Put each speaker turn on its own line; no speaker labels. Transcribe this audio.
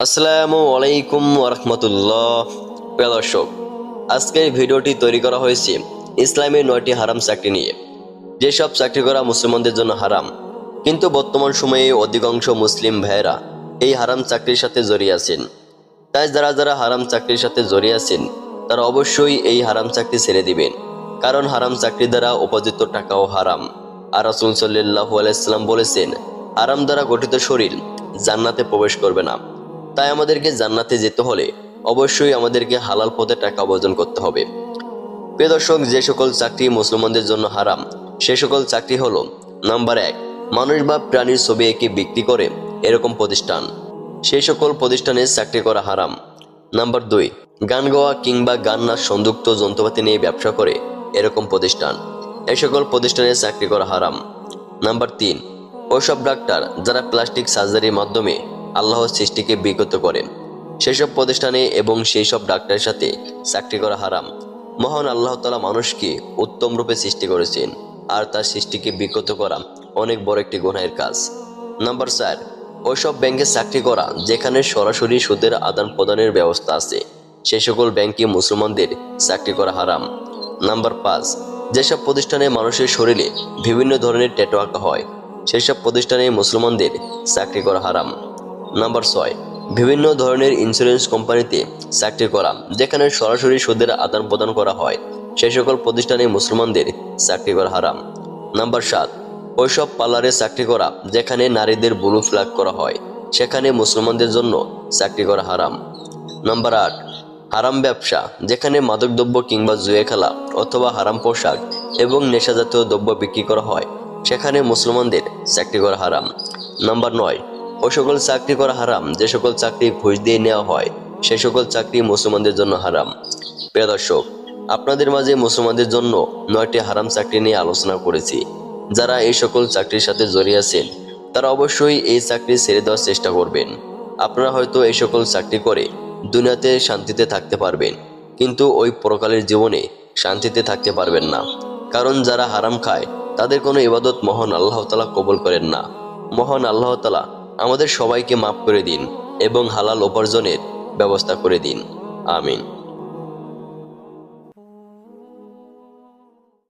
আসসালামু আলাইকুম ওরহমতুল্লাহ। প্রিয় দর্শক, আজকের ভিডিওটি তৈরি করা হয়েছে ইসলামের 9টি হারাম চাকরি নিয়ে। যেসব চাকরি করা মুসলমানদের জন্য হারাম, কিন্তু বর্তমান সময়ে অধিকাংশ মুসলিম ভাইয়েরা এই হারাম চাকরির সাথে জড়িয়ে আছেন। তাই যারা যারা হারাম চাকরির সাথে জড়িয়ে আছেন তারা অবশ্যই এই হারাম চাকরি ছেড়ে দিবেন, কারণ হারাম চাকরি দ্বারা উপার্জিত টাকাও হারাম। আর রাসূল সাল্লাল্লাহু আলাইহি সাল্লাম বলেছেন, হারাম দ্বারা গঠিত শরীর জান্নাতে প্রবেশ করবে না। তাই আমাদেরকে জান্নাতে যেতে হলে অবশ্যই আমাদেরকে হালাল পথে টাকা উপার্জন করতে হবে। প্রিয় দর্শক, যে সকল চাকরি মুসলমানদের জন্য হারাম সে সকল চাকরি হলো: নাম্বার 1, মানুষ বা প্রাণীর ছবি এঁকে বিক্রি করে এরকম প্রতিষ্ঠান, সেই সকল প্রতিষ্ঠানে চাকরি করা হারাম। নাম্বার 2, গান গাওয়া কিংবা গান নাচ সংযুক্ত যন্ত্রপাতি নিয়ে ব্যবসা করে এরকম প্রতিষ্ঠান, এই সকল প্রতিষ্ঠানে চাকরি করা হারাম। নাম্বার 3, ওইসব ডাক্তার যারা প্লাস্টিক সার্জারির মাধ্যমে আল্লাহর সৃষ্টিকে বিকৃত করেন, সেসব প্রতিষ্ঠানে এবং সেই সব ডাক্তারের সাথে চাকরি করা হারাম। মহান আল্লাহ তাআলা মানুষকে উত্তম রূপে সৃষ্টি করেছেন, আর তার সৃষ্টিকে বিকৃত করা অনেক বড় একটি গুনাহের কাজ। নাম্বার 4, ওইসব ব্যাংকে চাকরি করা যেখানে সরাসরি সুদের আদান প্রদানের ব্যবস্থা আছে, সে সকল ব্যাংকে মুসলমানদের চাকরি করা হারাম। নাম্বার 5, যেসব প্রতিষ্ঠানে মানুষের শরীরে বিভিন্ন ধরনের ট্যাটু আঁকা হয়, সেসব প্রতিষ্ঠানে মুসলমানদের চাকরি করা হারাম। নাম্বার 6, বিভিন্ন ধরনের ইন্স্যুরেন্স কোম্পানিতে চাকরি করা যেখানে সরাসরি সুদের আদান প্রদান করা হয়, সেই সকল প্রতিষ্ঠানে মুসলমানদের চাকরি করা হারাম। নাম্বার 7, ওইসব পার্লারে চাকরি করা যেখানে নারীদের ব্লু ফ্ল্যাগ করা হয়, সেখানে মুসলমানদের জন্য চাকরি করা হারাম। নাম্বার 8, হারাম ব্যবসা যেখানে মাদকদ্রব্য কিংবা জুয়া খেলা অথবা হারাম পোশাক এবং নেশাজাতীয় দ্রব্য বিক্রি করা হয়, সেখানে মুসলমানদের চাকরি করা হারাম। নাম্বার 9, ওই সকল চাকরি করা হারাম যে সকল চাকরি ঘুষ দিয়ে নেওয়া হয়, সে সকল চাকরি মুসলমানদের জন্য হারাম। প্রিয় দর্শক, আপনাদের মাঝে মুসলমানদের জন্য 9টি হারাম চাকরি নিয়ে আলোচনা করেছি। যারা এই সকল চাকরির সাথে জড়িয়ে আছেন তারা অবশ্যই এই চাকরি ছেড়ে দেওয়ার চেষ্টা করবেন। আপনারা হয়তো এই সকল চাকরি করে দুনিয়াতে শান্তিতে থাকতে পারবেন, কিন্তু ওই পরকালের জীবনে শান্তিতে থাকতে পারবেন না। কারণ যারা হারাম খায় তাদের কোনো ইবাদত মহান আল্লাহ তাআলা কবুল করেন না। মহান আল্লাহ তাআলা আমাদের সবাইকে মাফ করে দিন এবং হালাল উপার্জনের ব্যবস্থা করে দিন। আমিন।